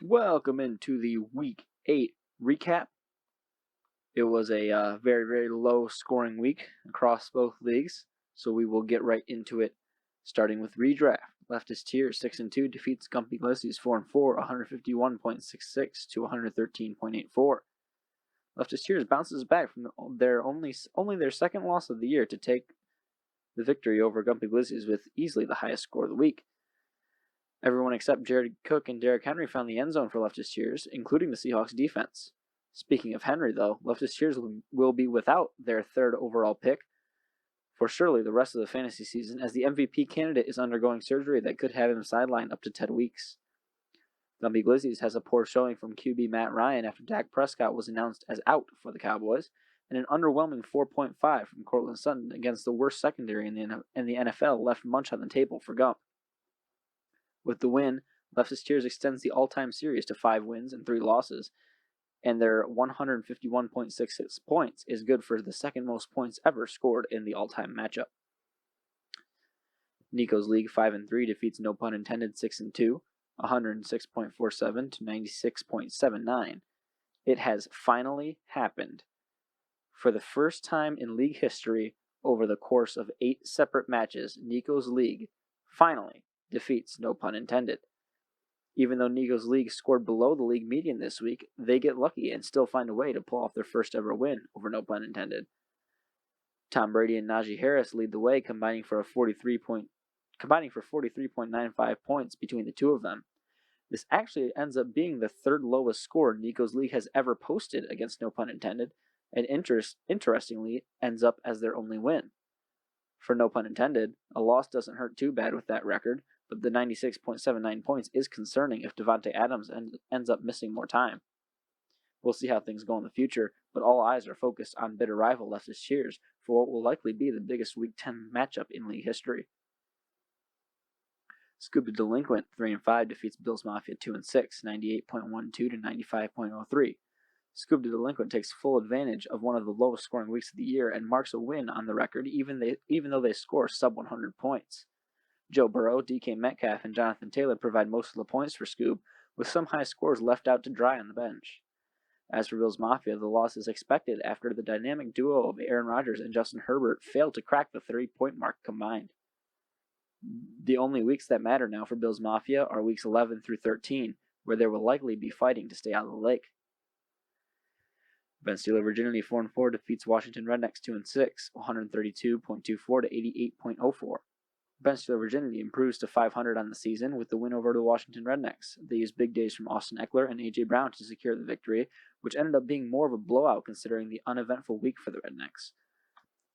Welcome into the Week 8 recap. It was a very, very low scoring week across both leagues, so we will get right into it, starting with redraft. Leftist Tier 6-2 defeats Gumpy Glissies 4-4, 151.66 to 113.84. Leftist Tiers bounces back from only their second loss of the year to take the victory over Gumpy Glissies with easily the highest score of the week. Everyone except Jared Cook and Derrick Henry found the end zone for Leftist Cheers, including the Seahawks defense. Speaking of Henry, though, Leftist Cheers will be without their third overall pick for surely the rest of the fantasy season, as the MVP candidate is undergoing surgery that could have him sidelined up to 10 weeks. Gumpy Glissies has a poor showing from QB Matt Ryan after Dak Prescott was announced as out for the Cowboys, and an underwhelming 4.5 from Cortland Sutton against the worst secondary in the NFL left much on the table for Gump. With the win, Leftist Tiers extends the all-time series to 5 wins and 3 losses, and their 151.66 points is good for the second most points ever scored in the all-time matchup. Nico's League 5-3 defeats no pun intended 6-2, 106.47 to 96.79. It has finally happened. For the first time in league history, over the course of 8 separate matches, Nico's League finally defeats no pun intended. Even though Nico's League scored below the league median this week, they get lucky and still find a way to pull off their first ever win over no pun intended. Tom Brady and Najee Harris lead the way, combining for 43.95 points between the two of them. This actually ends up being the third lowest score Nico's League has ever posted against no pun intended, and interestingly ends up as their only win. For no pun intended, a loss doesn't hurt too bad with that record, but the 96.79 points is concerning if Devontae Adams ends up missing more time. We'll see how things go in the future, but all eyes are focused on bitter rival Leftist Cheers for what will likely be the biggest Week 10 matchup in league history. Scoop the Delinquent 3-5 defeats Bills Mafia 2-6, 98.12 to 95.03. Scoop the Delinquent takes full advantage of one of the lowest scoring weeks of the year and marks a win on the record even though they score sub 100 points. Joe Burrow, DK Metcalf, and Jonathan Taylor provide most of the points for Scoop, with some high scores left out to dry on the bench. As for Bills Mafia, the loss is expected after the dynamic duo of Aaron Rodgers and Justin Herbert failed to crack the 30-point mark combined. The only weeks that matter now for Bills Mafia are weeks 11 through 13, where they will likely be fighting to stay out of the lake. Ben Steeler Virginity 4-4 defeats Washington Rednecks 2-6, 132.24 to 88.04. Ben Steeler Virginity improves to 500 on the season with the win over the Washington Rednecks. They used big days from Austin Eckler and A.J. Brown to secure the victory, which ended up being more of a blowout considering the uneventful week for the Rednecks.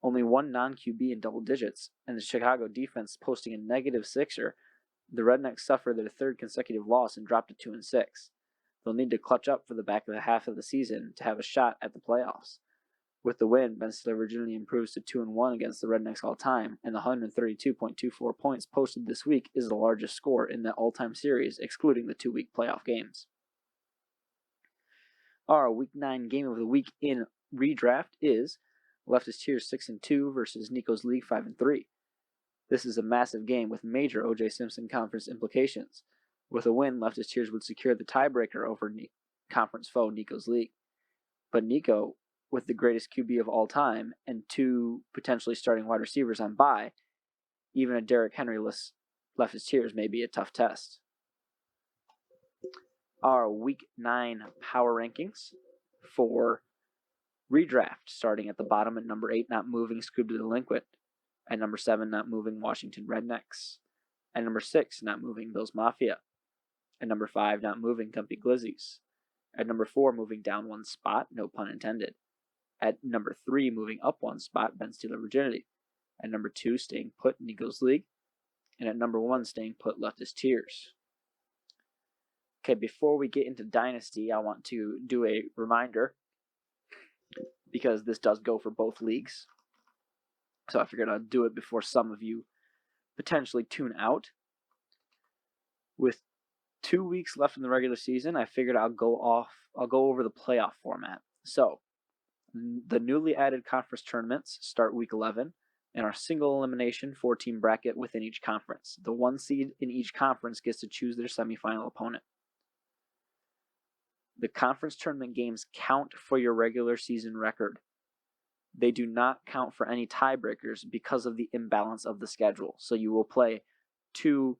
Only one non-QB in double digits, and the Chicago defense posting a -6er, the Rednecks suffered their third consecutive loss and dropped to 2-6. They'll need to clutch up for the back of the half of the season to have a shot at the playoffs. With the win, Ben Steeler Virginity improves to 2-1 against the Rednecks all-time, and the 132.24 points posted this week is the largest score in the all-time series, excluding the 2-week playoff games. Our Week 9 game of the week in redraft is Leftist Tiers 6-2 versus Nico's League 5-3. This is a massive game with major O.J. Simpson conference implications. With a win, Leftist Tiers would secure the tiebreaker over conference foe Nico's League. But Nico, with the greatest QB of all time and 2 potentially starting wide receivers on bye, even a Derrick Henry-less Leftist Tiers may be a tough test. Our Week 9 power rankings for redraft, starting at the bottom at number 8, not moving Scoop the Delinquent. At number 7, not moving Washington Rednecks. At number 6, not moving Bills Mafia. At number 5, not moving Gumpy Glissies. At number 4, moving down 1 spot, no pun intended. At number 3, moving up 1 spot, Ben Steeler Virginity. At number 2, staying put, Nico's League. And at number 1, staying put, Leftist Tiers. Okay, before we get into Dynasty, I want to do a reminder, because this does go for both leagues. So I figured I'd do it before some of you potentially tune out. With 2 weeks left in the regular season, I figured I'll go over the playoff format. So, the newly added conference tournaments start week 11, in our single elimination 4-team bracket within each conference. The 1 seed in each conference gets to choose their semifinal opponent. The conference tournament games count for your regular season record. They do not count for any tiebreakers because of the imbalance of the schedule. So you will play 2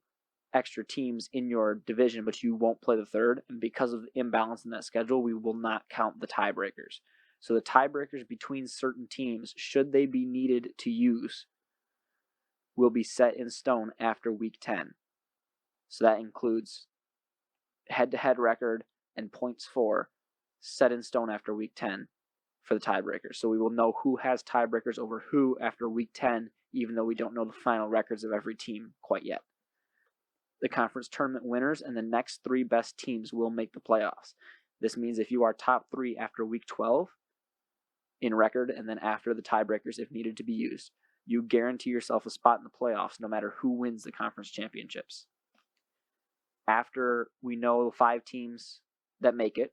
extra teams in your division, but you won't play the third. And because of the imbalance in that schedule, we will not count the tiebreakers. So the tiebreakers between certain teams, should they be needed to use, will be set in stone after week 10. So that includes head-to-head record and points for, set in stone after week 10 for the tiebreakers. So we will know who has tiebreakers over who after week 10, even though we don't know the final records of every team quite yet. The conference tournament winners and the next 3 best teams will make the playoffs. This means if you are top 3 after week 12 in record and then after the tiebreakers if needed to be used, you guarantee yourself a spot in the playoffs no matter who wins the conference championships. After we know 5 teams that make it,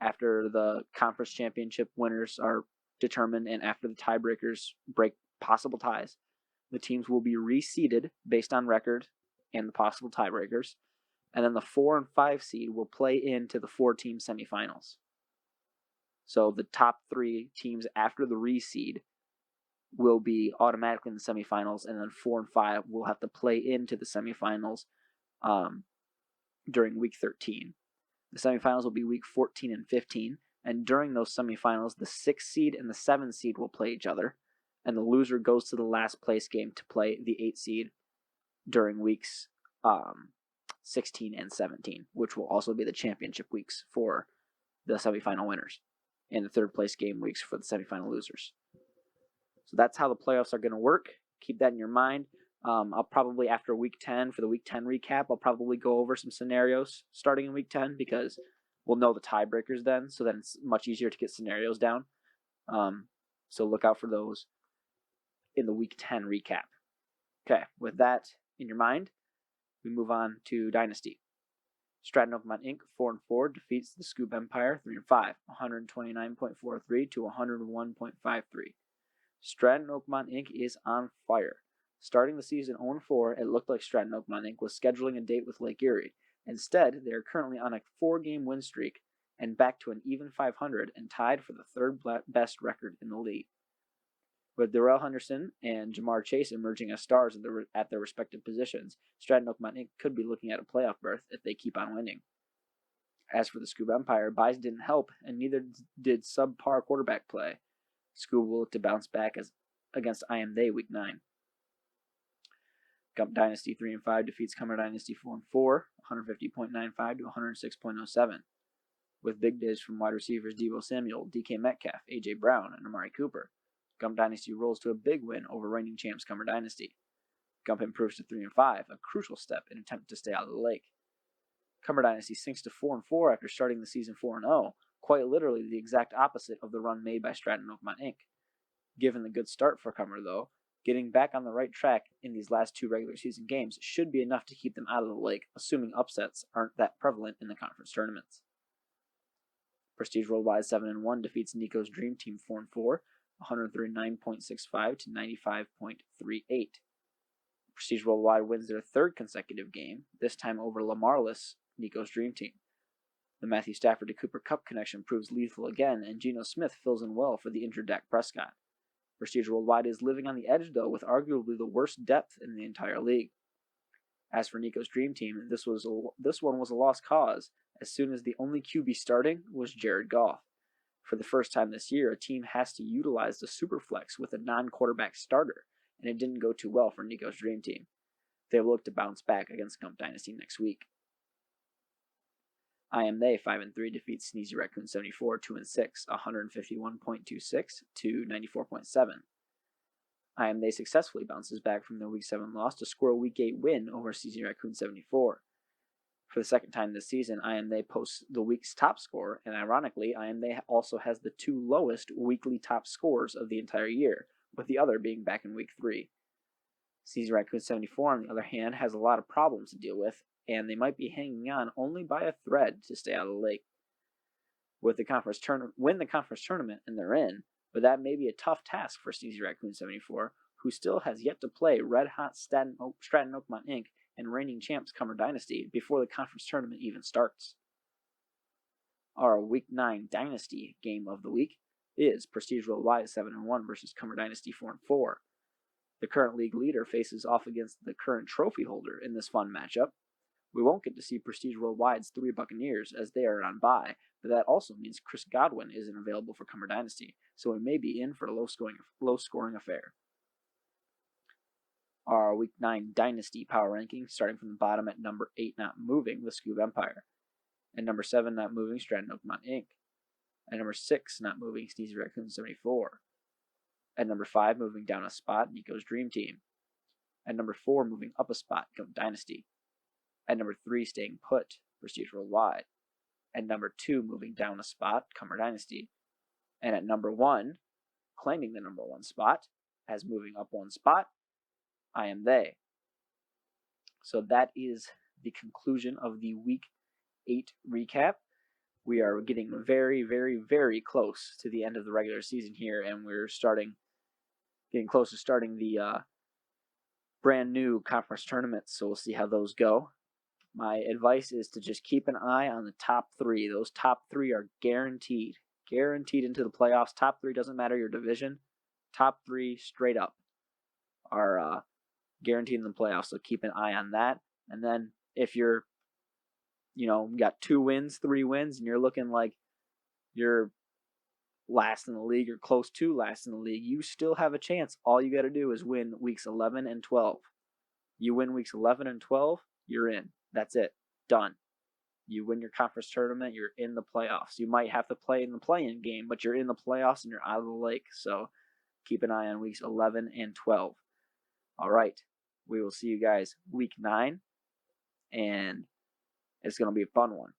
after the conference championship winners are determined and after the tiebreakers break possible ties, the teams will be reseeded based on record and the possible tiebreakers, and then the 4 and 5 seed will play into the 4-team semifinals. So the top 3 teams after the reseed will be automatically in the semifinals, and then 4 and 5 will have to play into the semifinals during week 13. The semifinals will be week 14 and 15, and during those semifinals, the 6th seed and the 7th seed will play each other, and the loser goes to the last place game to play the 8th seed during weeks 16 and 17, which will also be the championship weeks for the semifinal winners, and the 3rd place game weeks for the semifinal losers. So that's how the playoffs are going to work. Keep that in your mind. I'll probably, after week 10, for the week 10 recap, I'll probably go over some scenarios starting in week 10 because we'll know the tiebreakers then, so then it's much easier to get scenarios down. So look out for those in the week 10 recap. Okay, with that in your mind, we move on to Dynasty. Stratton Oakmont Inc. 4-4 defeats the Scoop Empire 3-5, 129.43 to 101.53. Stratton Oakmont Inc. is on fire. Starting the season 0-4, it looked like Stratton Oakmont Inc. was scheduling a date with Lake Erie. Instead, they are currently on a 4-game win streak and back to an even 500 and tied for the 3rd best record in the league. With Darrell Henderson and Jamar Chase emerging as stars at their respective positions, Stratton Oakmont Inc. could be looking at a playoff berth if they keep on winning. As for the Scoop Empire, buys didn't help, and neither did subpar quarterback play. Scoop will look to bounce back against I Am They Week 9. Gump Dynasty 3-5 defeats Cumber Dynasty 4-4, 150.95 to 106.07. With big days from wide receivers Deebo Samuel, DK Metcalf, AJ Brown, and Amari Cooper, Gump Dynasty rolls to a big win over reigning champs Cumber Dynasty. Gump improves to 3-5, a crucial step in an attempt to stay out of the lake. Cumber Dynasty sinks to 4-4 after starting the season 4-0, quite literally the exact opposite of the run made by Stratton Oakmont Inc. Given the good start for Cumber, though, getting back on the right track in these last 2 regular season games should be enough to keep them out of the lake, assuming upsets aren't that prevalent in the conference tournaments. Prestige Worldwide 7-1 defeats Nico's Dream Team 4-4, 139.65 to 95.38. Prestige Worldwide wins their 3rd consecutive game, this time over Lamarless Nico's Dream Team. The Matthew Stafford to Cooper Kupp connection proves lethal again, and Geno Smith fills in well for the injured Dak Prescott. Prestige Worldwide is living on the edge, though, with arguably the worst depth in the entire league. As for Nico's Dream Team, this one was a lost cause, as soon as the only QB starting was Jared Goff. For the first time this year, a team has to utilize the Superflex with a non-quarterback starter, and it didn't go too well for Nico's Dream Team. They will look to bounce back against Gump Dynasty next week. I Am They 5-3 defeats Sneezy Raccoon 74 2-6, 151.26 to 94.7. I Am They successfully bounces back from their Week 7 loss to score a Week 8 win over Sneezy Raccoon 74. For the 2nd time this season, I Am They posts the week's top score, and ironically, I Am They also has the 2 lowest weekly top scores of the entire year, with the other being back in Week 3. Sneezy Raccoon 74, on the other hand, has a lot of problems to deal with, and they might be hanging on only by a thread to stay out of the lake. Win the conference tournament, and they're in, but that may be a tough task for Sneezy Raccoon 74, who still has yet to play Red Hot Stratton Oakmont Inc. and reigning champs Cumber Dynasty before the conference tournament even starts. Our Week 9 Dynasty game of the week is Prestige Worldwide 7-1 versus Cumber Dynasty 4-4. The current league leader faces off against the current trophy holder in this fun matchup. We won't get to see Prestige Worldwide's 3 Buccaneers as they are on bye, but that also means Chris Godwin isn't available for Cumber Dynasty, so we may be in for a low-scoring affair. Our Week 9 Dynasty power ranking, starting from the bottom at number 8 Not Moving, the Scoob Empire. At number 7 Not Moving, Stratton Oakmont Inc. At number 6 Not Moving, Sneezy Raccoon 74. At number 5 moving down a spot, Nico's Dream Team. At number 4 moving up a spot, Gump Dynasty. At number 3 staying put, Prestige Worldwide. At number 2 moving down a spot, Cumber Dynasty. And at number 1, claiming the number 1 spot, as moving up 1 spot, I Am They. So that is the conclusion of the Week 8 recap. We are getting very, very, very close to the end of the regular season here, and we're getting close to starting the brand new conference tournaments, so we'll see how those go. My advice is to just keep an eye on the top 3. Those top 3 are guaranteed into the playoffs. Top 3 doesn't matter your division. Top 3 straight up are guaranteed in the playoffs, so keep an eye on that. And then if you're got 2 wins, 3 wins, and you're looking like you're last in the league or close to last in the league, you still have a chance. All you got to do is win weeks 11 and 12. You win weeks 11 and 12, you're in. That's it. Done. You win your conference tournament, you're in the playoffs. You might have to play in the play-in game, but you're in the playoffs and you're out of the lake. So keep an eye on weeks 11 and 12. All right. We will see you guys week 9, and it's going to be a fun one.